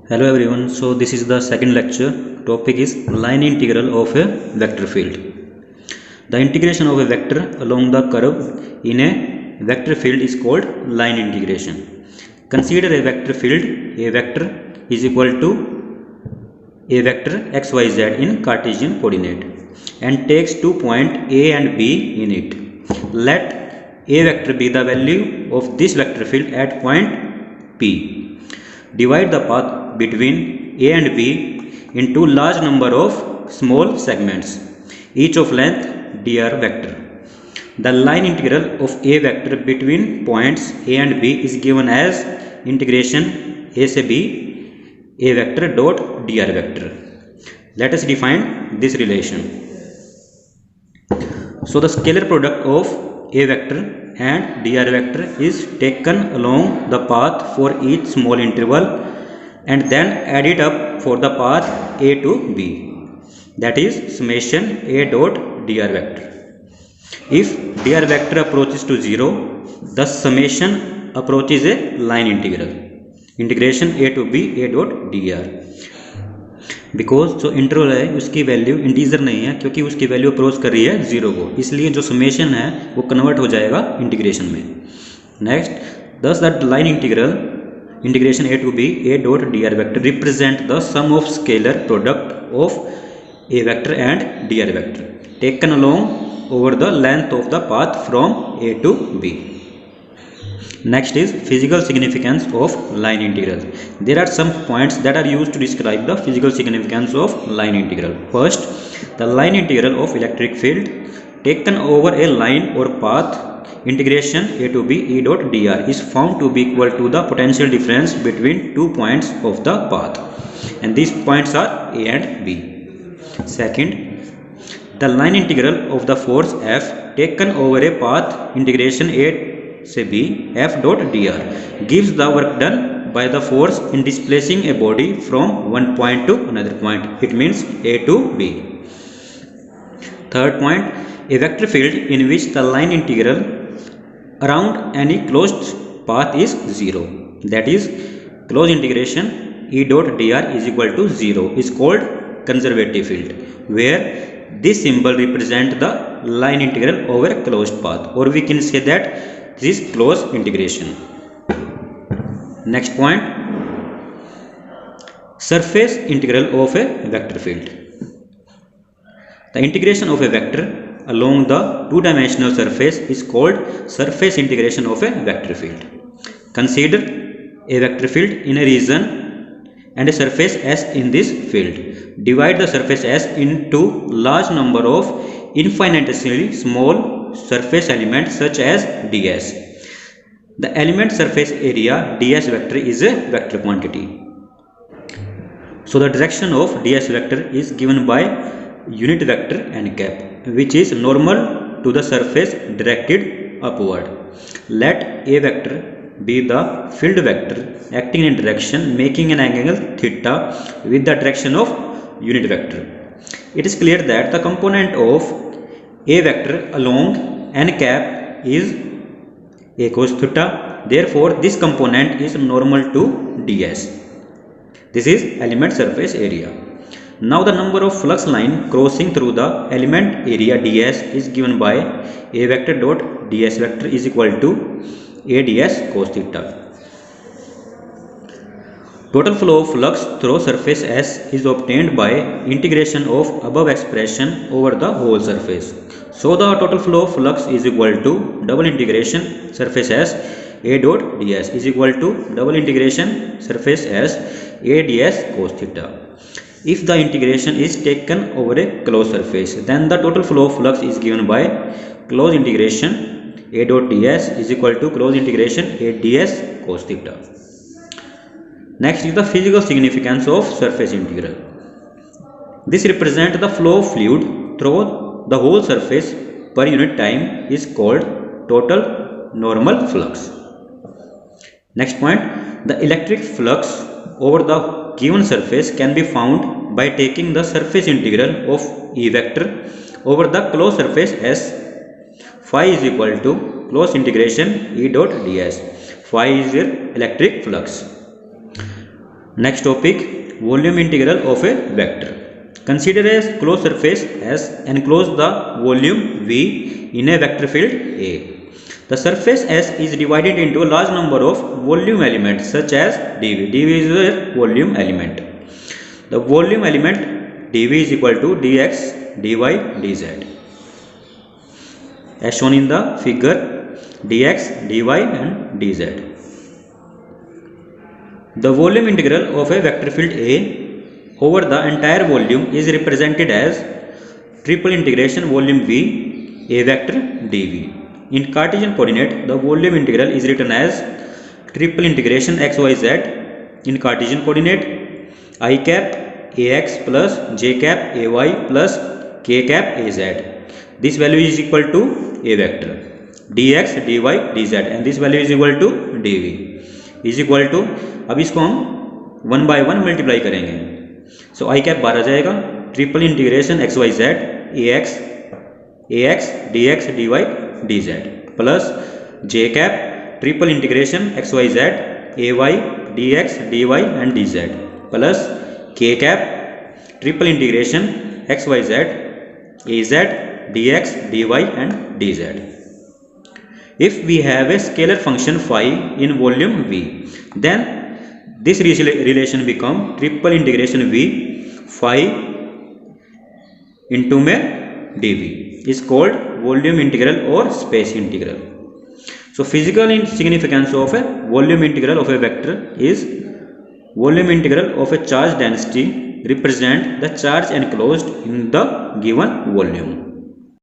Hello everyone, so this is the second lecture. Topic is line integral of a vector field. The integration of a vector along the curve in a vector field is called line integration. Consider a vector field. A vector is equal to a vector xyz in Cartesian coordinate and takes 2 points A and B in it. Let a vector be the value of this vector field at point P. Divide the path between A and B into large number of small segments, each of length dr vector. The line integral of a vector between points A and B is given as integration a से b a vector dot dr vector. Let us define this relation. So the scalar product of a vector and dr vector is taken along the path for each small interval and then added up for the path a to b, that is summation a dot dr vector. If dr vector approaches to 0, the summation approaches a line integral, integration a to b a dot dr. Because जो interval है उसकी value integer नहीं है, क्योंकि उसकी value approach कर रही है 0 को, इसलिए जो समेशन है वो कन्वर्ट हो जाएगा इंटीग्रेशन में. नेक्स्ट, दस that line integration a to b a dot dr vector represent the sum of scalar product of a vector and dr vector taken along over the length of the path from a to b. Next is physical significance of line integral. There are some points that are used to describe the physical significance of line integral. First, the line integral of electric field taken over a line or path, integration a to b e dot dr is found to be equal to the potential difference between 2 points of the path, and these points are a and b. Second, the line integral of the force F taken over a path, integration a से b f dot dr gives the work done by the force in displacing a body from one point to another point. It means a to b. Third point, a vector field in which the line integral around any closed path is 0, that is closed integration e dot dr is equal to 0, is called conservative field, where this symbol represents the line integral over a closed path, or we can say that this is closed integration. Next point, surface integral of a vector field. The integration of a vector along the two-dimensional surface is called surface integration of a vector field. Consider a vector field in a region and a surface S in this field. Divide the surface S into large number of infinitesimally small surface elements such as ds. The element surface area ds vector is a vector quantity. So the direction of ds vector is given by unit vector n cap, which is normal to the surface directed upward. Let a vector be the field vector acting in direction making an angle theta with the direction of unit vector. It is clear that the component of a vector along n cap is a cos theta. Therefore, this component is normal to ds. This is element surface area. Now, the number of flux line crossing through the element area ds is given by a vector dot ds vector is equal to a ds cos theta. Total flow of flux through surface S is obtained by integration of above expression over the whole surface. So the total flow of flux is equal to double integration surface S a dot ds is equal to double integration surface S a ds cos theta. If the integration is taken over a closed surface, then the total flow of flux is given by closed integration a dot ds is equal to closed integration a ds cos theta. Next is the physical significance of surface integral. This represents the flow of fluid through the whole surface per unit time is called total normal flux. Next point, the electric flux over the given surface can be found by taking the surface integral of E vector over the closed surface S. Phi is equal to closed integration E dot ds. Phi is your electric flux. Next topic, volume integral of a vector. Consider a closed surface S enclose the volume V in a vector field A. The surface S is divided into a large number of volume elements such as dV. dV is a volume element. The volume element dV is equal to dx, dy, dz. As shown in the figure, dx, dy and dz. The volume integral of a vector field A over the entire volume is represented as triple integration volume V A vector dV. In Cartesian coordinate, the volume integral is written as triple integration xyz in Cartesian coordinate I cap ax plus j cap ay plus k cap az. This value is equal to A vector dx, dy, dz and this value is equal to dV is equal to, अब इसको हम 1 by 1 multiply करेंगे. सो आई cap बाहर आ जाएगा, triple integration X Y Z A X D X D Y D Z plus J cap triple integration X Y Z A Y D X D Y and D Z plus K cap triple integration X Y Z A Z D X D Y and D Z. If we have a scalar function phi in volume V, then this relation become triple integration V phi into में dV is called volume integral or space integral. So physical significance of a volume integral of a vector is volume integral of a charge density represent the charge enclosed in the given volume.